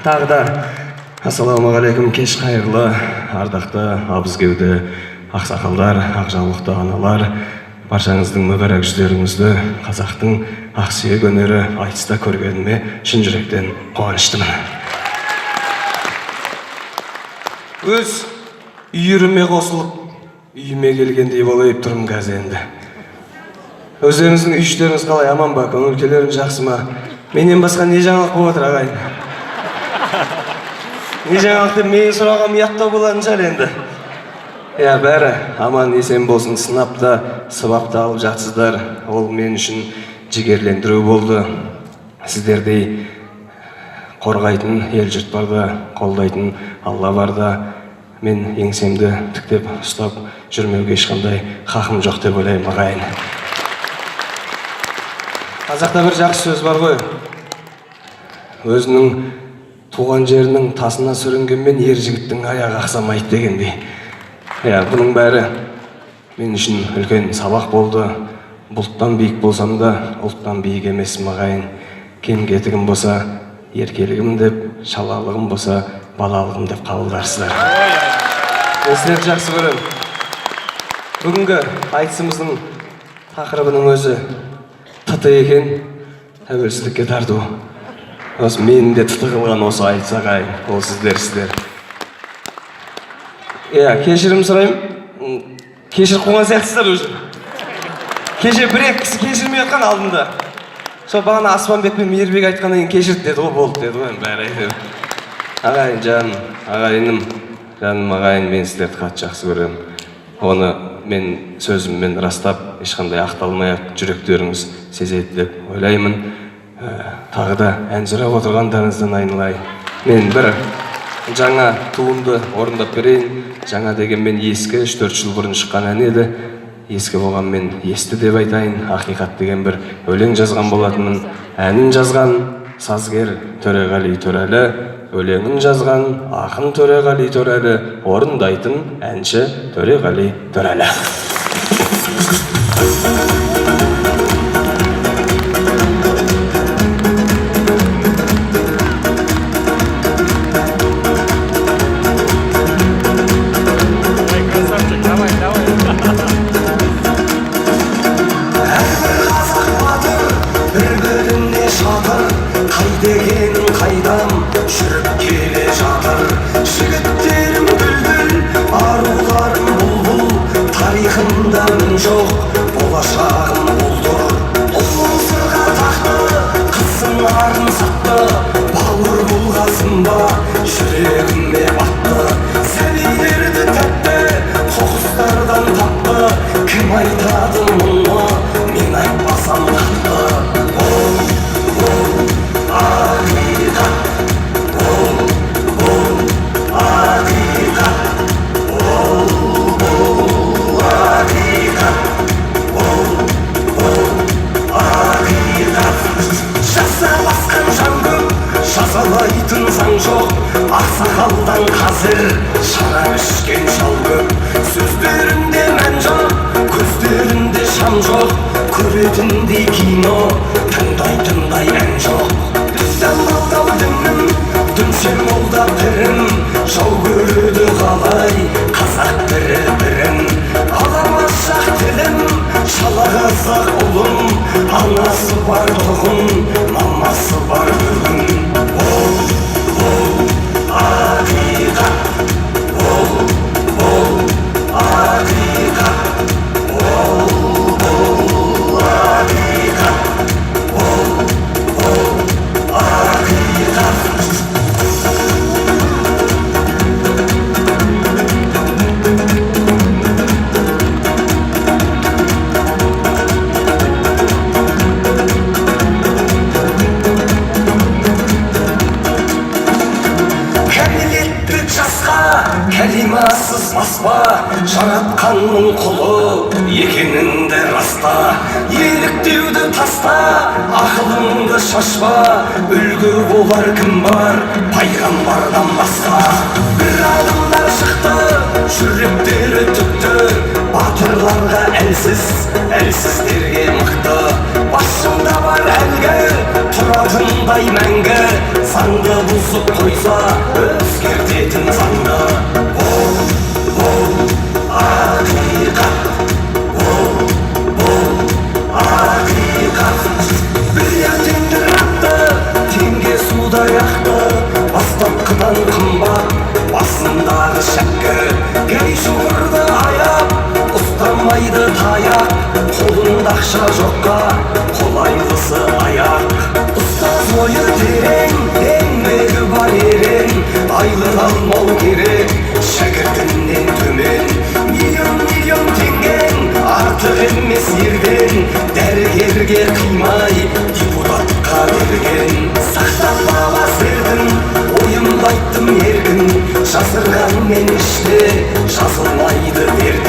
Тағы да ассалаумағалейкум, кеш қайырлы, ардақты абыз кеуді ақсақалдар, ақжаулықты аналар, баршаңыздың мүбәрәк жүздеріңізді қазақтың ақсүйек өнері айтыста көргеніме шын жүректен қуаныштымын. Өз үйіріме қосылып, үйіме келгендей болып тұрмын қазір енді. Өздеріңіздің үйшілеріңіз қалай, аман ба, көңіл-күйлеріңіз жақсы ма? Менен басқа не жаңалық болып отыр ағайын? Не жаңалықты мен сұрағам ұяттау болатын шығар енді. Бәрі аман есен болсын, сынапта, сыбапта алып жатсыздар. Ол мен үшін жігерлендіру болды. Сіздердей қорғайтын ел жұрт барда, қолдайтын Алла барда, мен еңсемді тіктеп ұстап жүрмеуге ешқандай хақым жоқ деп ойлаймын ағайын. Қазақта бір жақсы сөз бар ғой. Өзінің туған жерінің тасына сүрінгенмен ер жігіттің аяғы ақсамайды дегендей. Бұның бәрі мен үшін үлкен сабақ болды. Бұлттан биік болсам да, ұлттан биік емесім ағайын. Кем-кетігім болса, еркелігім деп, шалалығым болса, балалығым деп қабылдарсыздар. Мен сіздерді жақсы көремін. Бүгінгі айтысымыздың тақырыбының өзі тыты екен, тәуелсіздікке тарту. Осы менің де тыты қылған осы айтыс ағайын, ол сіздер. Кешірім сұрайым. Кешіріп қойған сияқтысыздар өзі. Кеше бір-екі кісі кешірмей жатқан алдында. Сол бағана Аспанбек пен Мейірбек айтқаннан кейін кешірді деді ғой, болды деді ғой, бәрі айтып. Ағайын жаным, ағайыным, ағайын, мен сіздерді қатты жақсы көремін. Оны мен сөзіммен растап, ешқандай ақталмай жүректеріңіз сезеді деп ойлаймын. Тағы да ән сұрап отырғандарыңыздан айналайын. Мен бір жаңа туынды орындап берейін. Жаңа деген мен ескі 3-4 жыл бұрын шыққан ән еді. Ескі болған мен есті деп айтайын. Ақиқат деген бір өлең жазған болатынмын. Әнін жазған сазгер Төреғали Төрәлі, өлеңін жазған ақын Төреғали Төрәлі, орындайтын әнші Төреғали Төрәлі. Ақсақалдан қазір шара ішкен шал көп. Сөздерінде мән жоқ, көздерінде шам жоқ. Көретіндей кино, тыңдайтындай ән жоқ. Діннен алдау дінім, дүнсен молда пірім. Жау көреді қалай қазақ бірі-бірін. Аламашақ тілім, шала қазақ ұлым. Анасы бар тұғын, мамасы бар бүгін. Кәлимасыз баспа, жаратқанның құлы екеніңді раста. Еліктеуді таста, ақылыңды шашпа. Үлгі болар кім бар, пайғамбардан басқа. Bir adımlar шықты, жүректері түкті. Батырларға әлсіз, әлсіздерге мықты. Басында бар әлгі, тұра адымдай мәңгі, заңды бұзып қойса өзгертетін заңды. Бұл ақиқат, бұл ақиқат. Бриллиантендер атты, теңге судай ақты, бастапқыдан қымбат, басындағы шәккі. Гей шұғырды аяп, ұстамайды таяқ, қолында ақша жоққа, қолайлысы аяқ. Ұстаз ойы терең, еңбегі бар ерең, айлық алмау керек, шәкіртінен төмен. Миллион теңгең, артық емес ерден, дәрігерге қимай, депутатқа берген. Сақтап бала сердің, ойымды айттым еркін, жасырған мен іште, жазылмайды дерт.